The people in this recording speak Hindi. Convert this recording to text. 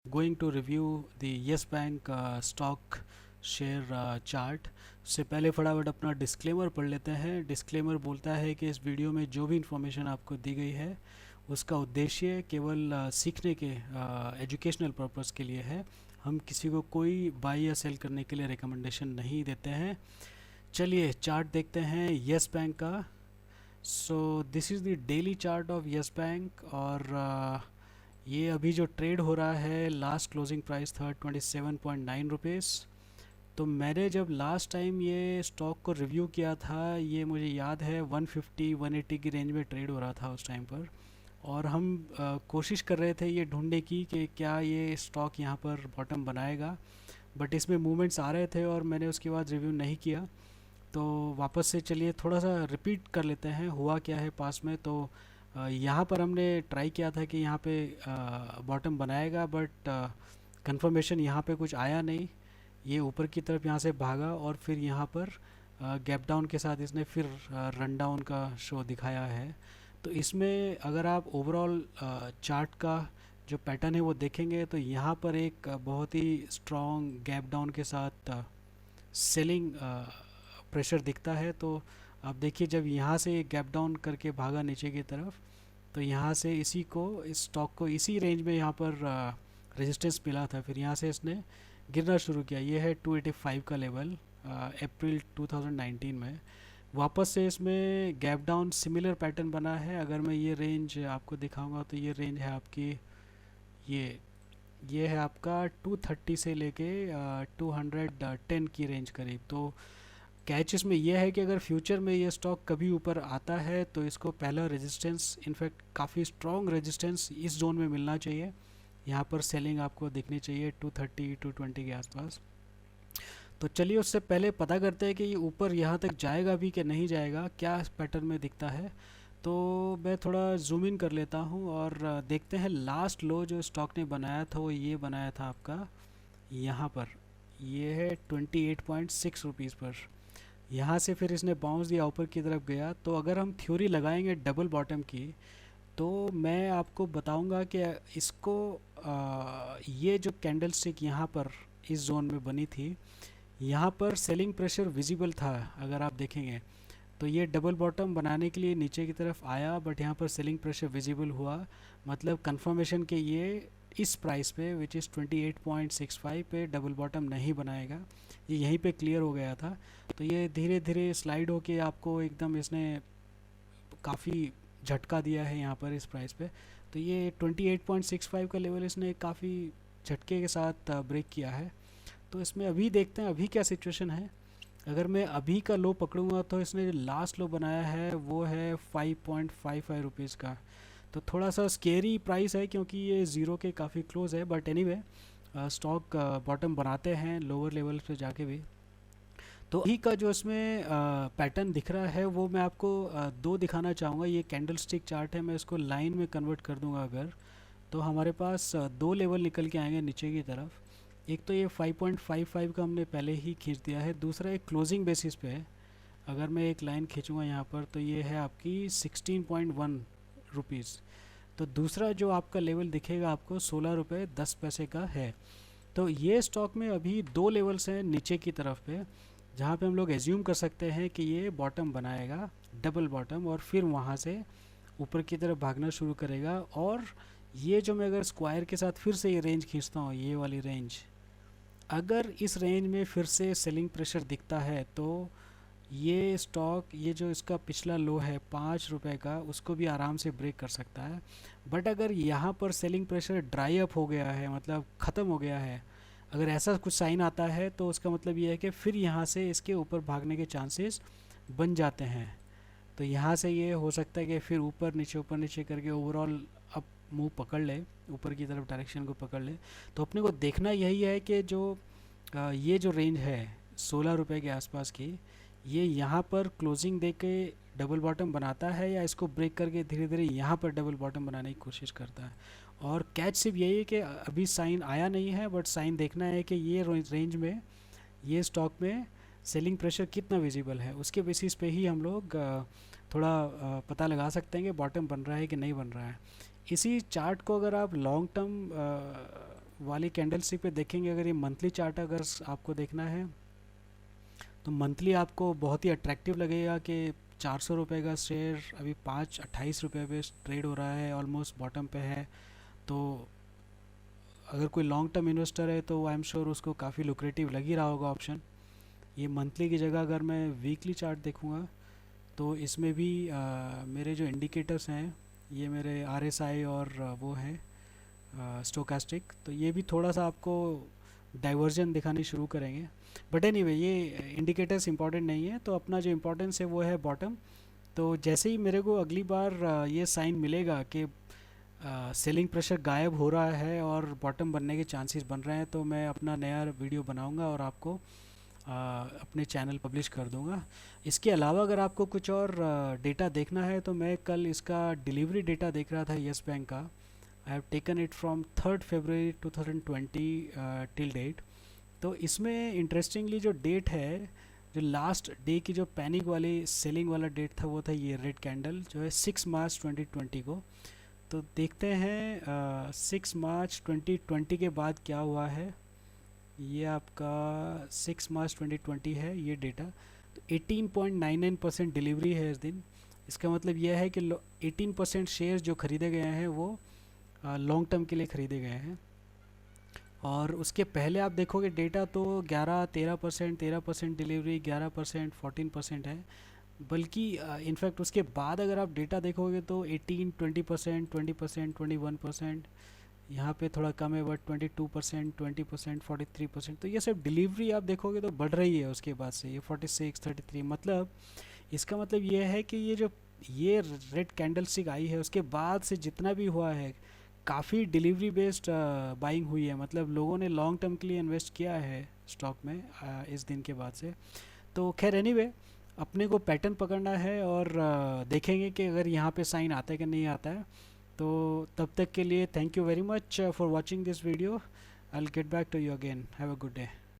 going to review the Yes Bank stock share chart से पहले फटाफट अपना डिस्क्लेमर पढ़ लेते हैं। डिस्क्लेमर बोलता है कि इस वीडियो में जो भी इंफॉर्मेशन आपको दी गई है उसका उद्देश्य केवल सीखने के एजुकेशनल पर्पस के लिए है। हम किसी को कोई बाई या सेल करने के लिए रिकमेंडेशन नहीं देते हैं। चलिए चार्ट देखते हैं येस बैंक का। So this is the daily chart of yes bank और ये अभी जो ट्रेड हो रहा है लास्ट क्लोजिंग प्राइस था 27.9 रुपीज़। तो मैंने जब लास्ट टाइम ये स्टॉक को रिव्यू किया था ये मुझे याद है 150-180 की रेंज में ट्रेड हो रहा था उस टाइम पर। और हम कोशिश कर रहे थे ये ढूंढने की कि क्या ये स्टॉक यहाँ पर बॉटम बनाएगा, बट इसमें मूवमेंट्स आ रहे थे और मैंने उसके बाद रिव्यू नहीं किया। तो वापस से चलिए थोड़ा सा रिपीट कर लेते हैं हुआ क्या है पास में। तो यहाँ पर हमने ट्राई किया था कि यहाँ पे बॉटम बनाएगा, बट कंफर्मेशन यहाँ पे कुछ आया नहीं। ये ऊपर की तरफ यहाँ से भागा और फिर यहाँ पर गैप डाउन के साथ इसने फिर रन डाउन का शो दिखाया है। तो इसमें अगर आप ओवरऑल चार्ट का जो पैटर्न है वो देखेंगे तो यहाँ पर एक बहुत ही स्ट्रॉन्ग गैप डाउन के साथ सेलिंग प्रेशर दिखता है। तो आप देखिए जब यहाँ से गैप डाउन करके भागा नीचे की तरफ तो यहाँ से इसी को इस स्टॉक को इसी रेंज में यहाँ पर रेजिस्टेंस मिला था, फिर यहाँ से इसने गिरना शुरू किया। ये है 285 का लेवल अप्रैल 2019 में। वापस से इसमें गैप डाउन सिमिलर पैटर्न बना है। अगर मैं ये रेंज आपको दिखाऊंगा तो ये रेंज है आपकी ये ये है आपका 230 से लेके 210 की रेंज करीब। तो कैच इसमें यह है कि अगर फ्यूचर में ये स्टॉक कभी ऊपर आता है तो इसको पहला रेजिस्टेंस इनफैक्ट काफ़ी स्ट्रॉन्ग रेजिस्टेंस इस जोन में मिलना चाहिए। यहाँ पर सेलिंग आपको दिखनी चाहिए 230-220 के आसपास। तो चलिए उससे पहले पता करते हैं कि ये ऊपर यहाँ तक जाएगा भी कि नहीं जाएगा, क्या इस पैटर्न में दिखता है। तो मैं थोड़ा जूम इन कर लेता हूँ और देखते हैं लास्ट लो जो स्टॉक ने बनाया था वो ये बनाया था आपका यहाँ पर। ये है 28.6 रुपीज़ पर। यहाँ से फिर इसने बाउंस दिया ऊपर की तरफ गया। तो अगर हम थ्योरी लगाएंगे डबल बॉटम की तो मैं आपको बताऊंगा कि इसको ये जो कैंडल स्टिक यहाँ पर इस जोन में बनी थी यहाँ पर सेलिंग प्रेशर विजिबल था। अगर आप देखेंगे तो ये डबल बॉटम बनाने के लिए नीचे की तरफ आया, बट यहाँ पर सेलिंग प्रेशर विजिबल हुआ। मतलब कंफर्मेशन के ये इस प्राइस पे विच इज़ 28.65 पे डबल बॉटम नहीं बनाएगा, ये यहीं पे क्लियर हो गया था। तो ये धीरे धीरे स्लाइड होके आपको एकदम इसने काफ़ी झटका दिया है यहाँ पर इस प्राइस पे। तो ये 28.65 का लेवल इसने काफ़ी झटके के साथ ब्रेक किया है। तो इसमें अभी देखते हैं अभी क्या सिचुएशन है। अगर मैं अभी का लो पकड़ूंगा तो इसने जो लास्ट लो बनाया है वो है 5.55 रुपीज़ का। तो थोड़ा सा स्केरी प्राइस है क्योंकि ये ज़ीरो के काफ़ी क्लोज है, बट एनीवे स्टॉक बॉटम बनाते हैं लोअर लेवल पे जाके भी। तो अभी का जो इसमें पैटर्न दिख रहा है वो मैं आपको दो दिखाना चाहूँगा। ये कैंडल स्टिक चार्ट है, मैं इसको लाइन में कन्वर्ट कर दूंगा अगर, तो हमारे पास दो लेवल निकल के आएंगे नीचे की तरफ। एक तो ये 5.55 का हमने पहले ही खींच दिया है, दूसरा एक क्लोजिंग बेसिस पे है। अगर मैं एक लाइन खींचूँगा यहाँ पर तो ये है आपकी 16.1 रुपीज़। तो दूसरा जो आपका लेवल दिखेगा आपको 16 रुपये 10 पैसे का है। तो ये स्टॉक में अभी दो लेवल्स हैं नीचे की तरफ पे जहाँ पे हम लोग एज्यूम कर सकते हैं कि ये बॉटम बनाएगा डबल बॉटम और फिर वहाँ से ऊपर की तरफ भागना शुरू करेगा। और ये जो मैं अगर स्क्वायर के साथ फिर से ये रेंज खींचता हूँ, ये वाली रेंज, अगर इस रेंज में फिर से सेलिंग प्रेशर दिखता है तो ये स्टॉक ये जो इसका पिछला लो है 5 रुपए का उसको भी आराम से ब्रेक कर सकता है। बट अगर यहाँ पर सेलिंग प्रेशर ड्राई अप हो गया है, मतलब ख़त्म हो गया है, अगर ऐसा कुछ साइन आता है तो उसका मतलब ये है कि फिर यहाँ से इसके ऊपर भागने के चांसेस बन जाते हैं। तो यहाँ से ये हो सकता है कि फिर ऊपर नीचे करके ओवरऑल अप मूव पकड़ ले, ऊपर की तरफ डायरेक्शन को पकड़ ले। तो अपने को देखना यही है कि जो ये जो रेंज है 16 रुपये के आसपास की, ये यहाँ पर क्लोजिंग दे के डबल बॉटम बनाता है या इसको ब्रेक करके धीरे धीरे यहाँ पर डबल बॉटम बनाने की कोशिश करता है। और कैच सिर्फ यही है कि अभी साइन आया नहीं है, बट साइन देखना है कि ये रेंज में ये स्टॉक में सेलिंग प्रेशर कितना विजिबल है। उसके बेसिस पे ही हम लोग थोड़ा पता लगा सकते हैं कि बॉटम बन रहा है कि नहीं बन रहा है। इसी चार्ट को अगर आप लॉन्ग टर्म वाली कैंडल स्टिक पे देखेंगे, अगर ये मंथली चार्ट अगर आपको देखना है तो मंथली आपको बहुत ही अट्रैक्टिव लगेगा कि 400 रुपये का शेयर अभी 5.28 रुपये पे ट्रेड हो रहा है, ऑलमोस्ट बॉटम पे है। तो अगर कोई लॉन्ग टर्म इन्वेस्टर है तो आई एम श्योर उसको काफ़ी लुक्रेटिव लग ही रहा होगा ऑप्शन। ये मंथली की जगह अगर मैं वीकली चार्ट देखूँगा तो इसमें भी मेरे जो इंडिकेटर्स हैं ये मेरे RSI और वो हैं स्टोकास्टिक, तो ये भी थोड़ा सा आपको डाइवर्जन दिखानी शुरू करेंगे। बट एनीवे ये इंडिकेटर्स इंपॉर्टेंट नहीं है, तो अपना जो इम्पोर्टेंस है वो है बॉटम। तो जैसे ही मेरे को अगली बार ये साइन मिलेगा कि सेलिंग प्रेशर गायब हो रहा है और बॉटम बनने के चांसेस बन रहे हैं, तो मैं अपना नया वीडियो बनाऊंगा और आपको अपने चैनल पब्लिश कर दूंगा। इसके अलावा अगर आपको कुछ और डेटा देखना है तो मैं कल इसका डिलीवरी डेटा देख रहा था येस बैंक का। I have taken it from 3rd February 2020 till date. तो इसमें इंटरेस्टिंगली जो डेट है, जो लास्ट डे की जो पैनिक वाली सेलिंग वाला डेट था वो था ये रेड कैंडल जो है 6 मार्च 2020 को। तो देखते हैं 6 मार्च 2020 के बाद क्या हुआ है। ये आपका 6 मार्च 2020 है ये डेटा। तो 18.99% डिलीवरी है इस दिन। इसका मतलब यह है कि 18% शेयर जो ख़रीदे गए हैं वो लॉन्ग टर्म के लिए ख़रीदे गए हैं। और उसके पहले आप देखोगे डेटा तो 11-13%, 13% डिलीवरी, 11%, 14% है। बल्कि इनफैक्ट उसके बाद अगर आप डेटा देखोगे तो 18, 20%, 20%, 21%, यहाँ पे थोड़ा कम है बट 22%, 20%, 43%। तो ये सब डिलीवरी आप देखोगे तो बढ़ रही है उसके बाद से, ये 46, 33। मतलब इसका मतलब ये है कि ये रेड कैंडल स्टिक आई है उसके बाद से जितना भी हुआ है काफ़ी डिलीवरी बेस्ड बाइंग हुई है। मतलब लोगों ने लॉन्ग टर्म के लिए इन्वेस्ट किया है स्टॉक में इस दिन के बाद से। तो खैर एनीवे अपने को पैटर्न पकड़ना है और देखेंगे कि अगर यहाँ पे साइन आता है कि नहीं आता है। तो तब तक के लिए thank you very much for watching this video. I will get back to you again. Have a good day.